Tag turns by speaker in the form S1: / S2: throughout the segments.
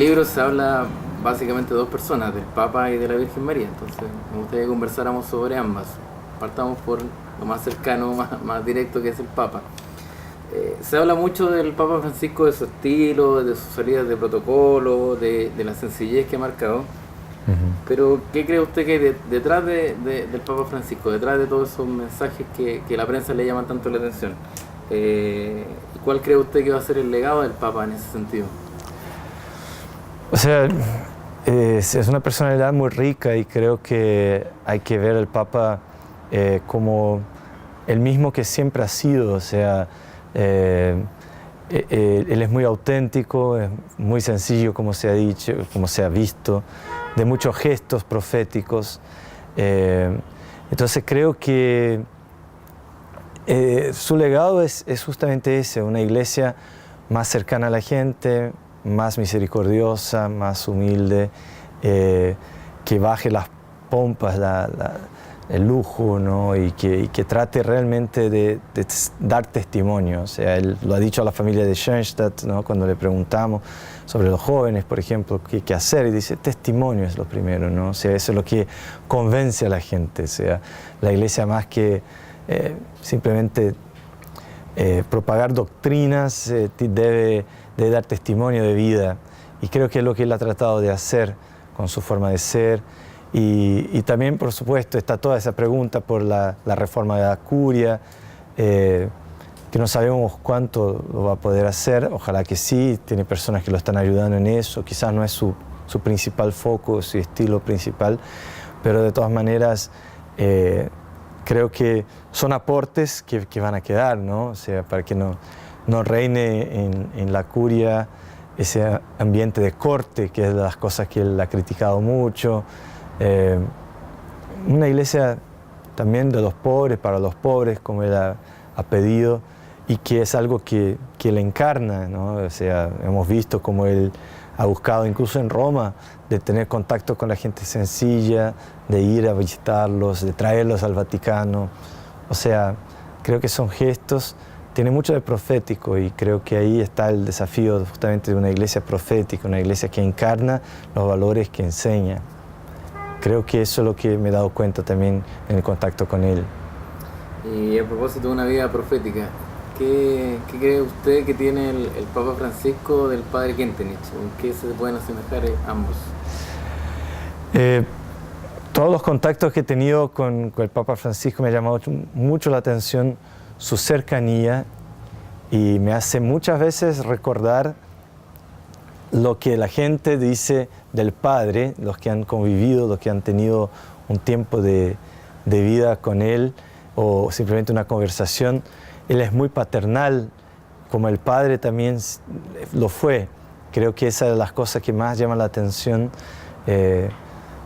S1: libro se habla básicamente de dos personas, del Papa y de la Virgen María, entonces me gustaría que conversáramos sobre ambas. Partamos por lo más cercano, más directo, que es el Papa. Se habla mucho del Papa Francisco, de su estilo, de sus salidas de protocolo, de la sencillez que ha marcado. Pero, ¿qué cree usted que hay detrás del Papa Francisco, detrás de todos esos mensajes que la prensa le llaman tanto la atención? ¿Cuál cree usted que va a ser el legado del Papa en ese sentido?
S2: O sea, es una personalidad muy rica y creo que hay que ver al Papa como el mismo que siempre ha sido. O sea, él es muy auténtico, es muy sencillo, como se ha dicho, como se ha visto, de muchos gestos proféticos. Entonces creo que su legado es justamente ese, una iglesia más cercana a la gente, más misericordiosa, más humilde, que baje las pompas, el lujo, ¿no? y que trate realmente de dar testimonio. O sea, él lo ha dicho a la familia de Schoenstatt, ¿no? Cuando le preguntamos sobre los jóvenes, por ejemplo, qué hacer, y dice, testimonio es lo primero, ¿no? O sea, eso es lo que convence a la gente. O sea, la iglesia, más que simplemente propagar doctrinas, debe dar testimonio de vida, y creo que es lo que él ha tratado de hacer con su forma de ser. Y también, por supuesto, está toda esa pregunta por la reforma de la curia, que no sabemos cuánto lo va a poder hacer. Ojalá que sí, tiene personas que lo están ayudando en eso, quizás no es su principal foco, su estilo principal, pero de todas maneras creo que son aportes que van a quedar, ¿no? O sea, para que no reine en la curia ese ambiente de corte, que es de las cosas que él ha criticado mucho. Una iglesia también de los pobres, para los pobres, como él ha pedido, y que es algo que él encarna, ¿no? O sea, hemos visto cómo él ha buscado, incluso en Roma, de tener contacto con la gente sencilla, de ir a visitarlos, de traerlos al Vaticano. O sea, creo que son gestos, tiene mucho de profético, y creo que ahí está el desafío justamente de una iglesia profética, una iglesia que encarna los valores que enseña. Creo que eso es lo que me he dado cuenta también en el contacto con él.
S1: Y a propósito de una vida profética, ¿qué cree usted que tiene el Papa Francisco del Padre Kentenich? ¿En qué se pueden asemejar ambos?
S2: Todos los contactos que he tenido con el Papa Francisco me ha llamado mucho la atención su cercanía, y me hace muchas veces recordar lo que la gente dice del Padre, los que han convivido, los que han tenido un tiempo de vida con él, o simplemente una conversación. Él es muy paternal, como el Padre también lo fue. Creo que esa es de las cosas que más llaman la atención.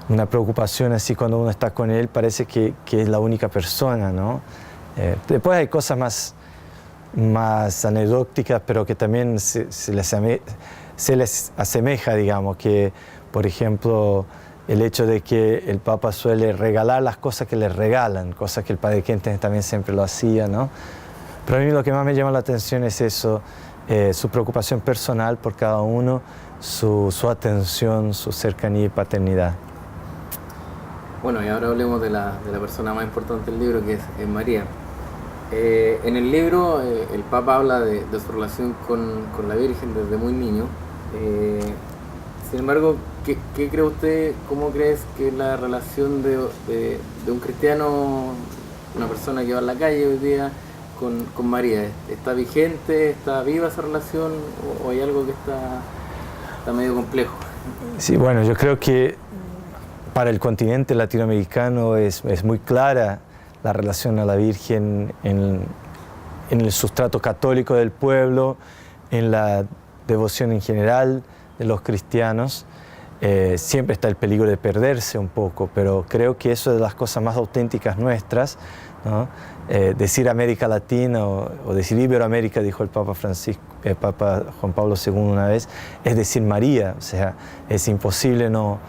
S2: Una preocupación así cuando uno está con él, parece que es la única persona, ¿no? Después hay cosas más anecdóticas, pero que también se les asemeja, digamos, que, por ejemplo, el hecho de que el Papa suele regalar las cosas que le regalan, cosas que el Padre Kentenich también siempre lo hacía, ¿no? Pero a mí lo que más me llama la atención es eso, su preocupación personal por cada uno, su atención, su cercanía y paternidad.
S1: Bueno, y ahora hablemos de la persona más importante del libro, que es María. En el libro el Papa habla de su relación con la Virgen desde muy niño. Sin embargo, ¿qué cree usted, cómo crees que es la relación de un cristiano, una persona que va a la calle hoy día, con María? ¿Está vigente, está viva esa relación, o hay algo que está medio complejo?
S2: Sí, bueno, yo creo que para el continente latinoamericano es muy clara la relación a la Virgen en el sustrato católico del pueblo, en la devoción en general de los cristianos. Siempre está el peligro de perderse un poco, pero creo que eso es de las cosas más auténticas nuestras, ¿no? Decir América Latina o decir Iberoamérica, dijo el Papa Francisco, el Papa Juan Pablo II una vez, es decir María. O sea, es imposible no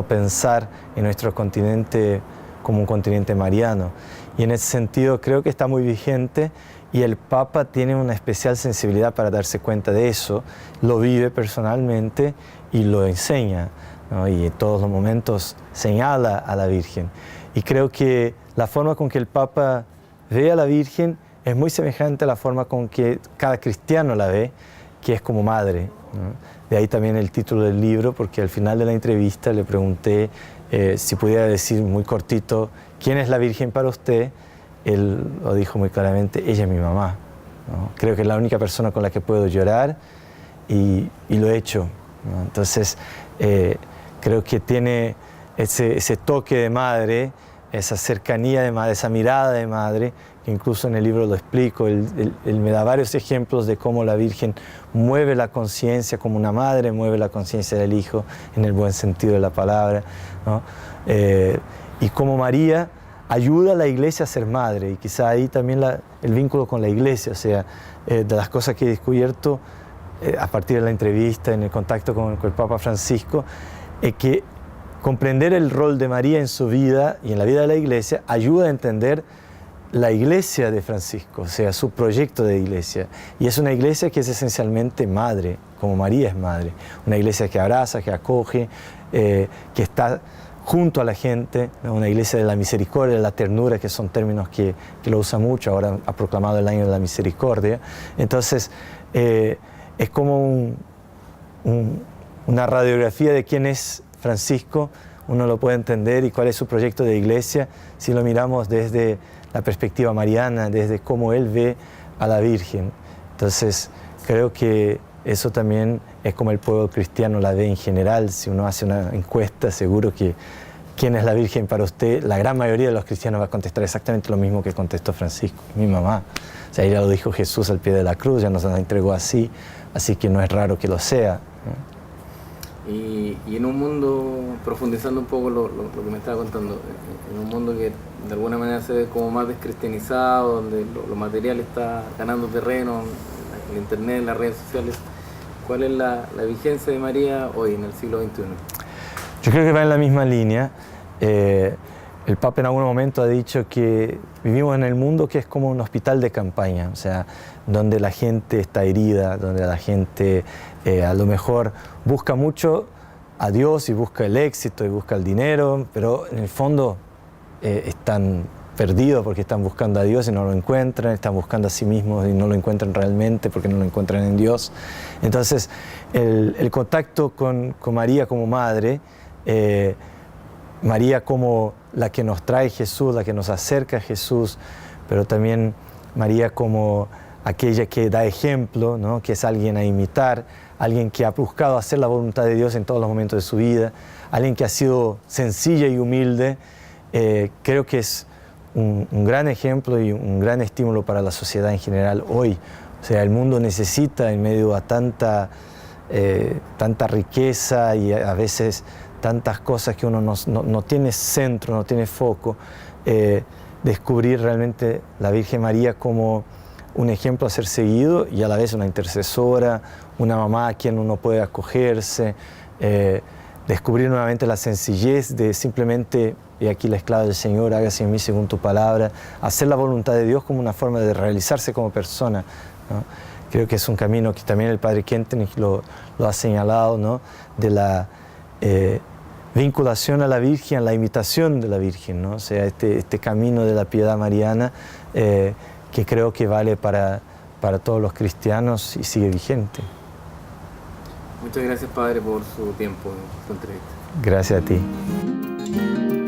S2: pensar en nuestro continente como un continente mariano. Y en ese sentido creo que está muy vigente y el Papa tiene una especial sensibilidad para darse cuenta de eso, lo vive personalmente y lo enseña, ¿no? Y en todos los momentos señala a la Virgen. Y creo que la forma con que el Papa ve a la Virgen es muy semejante a la forma con que cada cristiano la ve, que es como madre, ¿no? De ahí también el título del libro, porque al final de la entrevista le pregunté si pudiera decir muy cortito, ¿quién es la Virgen para usted? Él lo dijo muy claramente, ella es mi mamá, ¿no? Creo que es la única persona con la que puedo llorar y lo he hecho, ¿no? Entonces, creo que tiene ese toque de madre, esa cercanía de madre, esa mirada de madre, que incluso en el libro lo explico. Él me da varios ejemplos de cómo la Virgen mueve la conciencia, como una madre mueve la conciencia del hijo, en el buen sentido de la palabra, ¿no? Y cómo María ayuda a la Iglesia a ser madre, y quizá ahí también el vínculo con la Iglesia, o sea, de las cosas que he descubierto a partir de la entrevista, en el contacto con el Papa Francisco, que comprender el rol de María en su vida y en la vida de la Iglesia ayuda a entender la Iglesia de Francisco, o sea, su proyecto de Iglesia. Y es una Iglesia que es esencialmente madre, como María es madre. Una Iglesia que abraza, que acoge, que está junto a la gente, ¿no? Una Iglesia de la misericordia, de la ternura, que son términos que lo usa mucho. Ahora ha proclamado el año de la misericordia. Entonces, es como una radiografía de quién es Francisco. Uno lo puede entender y cuál es su proyecto de Iglesia si lo miramos desde la perspectiva mariana, desde cómo él ve a la Virgen. Entonces, creo que eso también es como el pueblo cristiano la ve en general. Si uno hace una encuesta, seguro que ¿quién es la Virgen para usted? La gran mayoría de los cristianos va a contestar exactamente lo mismo que contestó Francisco, mi mamá. O sea, ya lo dijo Jesús al pie de la cruz, ya nos la entregó así que no es raro que lo sea, ¿no?
S1: Y en un mundo, profundizando un poco lo que me estaba contando, en un mundo que de alguna manera se ve como más descristianizado, donde lo material está ganando terreno, el internet, las redes sociales, ¿cuál es la vigencia de María hoy en el siglo XXI?
S2: Yo creo que va en la misma línea. El Papa en algún momento ha dicho que vivimos en el mundo que es como un hospital de campaña, o sea, donde la gente está herida, donde la gente a lo mejor busca mucho a Dios y busca el éxito y busca el dinero, pero en el fondo están perdidos porque están buscando a Dios y no lo encuentran, están buscando a sí mismos y no lo encuentran realmente porque no lo encuentran en Dios. Entonces, el contacto con María como madre, María como la que nos trae Jesús, la que nos acerca a Jesús, pero también María como aquella que da ejemplo, ¿no? Que es alguien a imitar, alguien que ha buscado hacer la voluntad de Dios en todos los momentos de su vida, alguien que ha sido sencilla y humilde. Creo que es un gran ejemplo y un gran estímulo para la sociedad en general hoy. O sea, el mundo necesita, en medio a tanta riqueza y a veces tantas cosas que uno no tiene centro, no tiene foco, descubrir realmente la Virgen María como un ejemplo a ser seguido y a la vez una intercesora, una mamá a quien uno puede acogerse, descubrir nuevamente la sencillez de simplemente, y aquí la esclava del Señor, hágase en mí según tu palabra, hacer la voluntad de Dios como una forma de realizarse como persona, ¿no? Creo que es un camino que también el Padre Kentenich lo ha señalado, ¿no? De la vinculación a la Virgen, la imitación de la Virgen, ¿no? O sea, este camino de la piedad mariana que creo que vale para todos los cristianos y sigue vigente.
S1: Muchas gracias, Padre, por su tiempo, por su entrevista.
S2: Gracias a ti.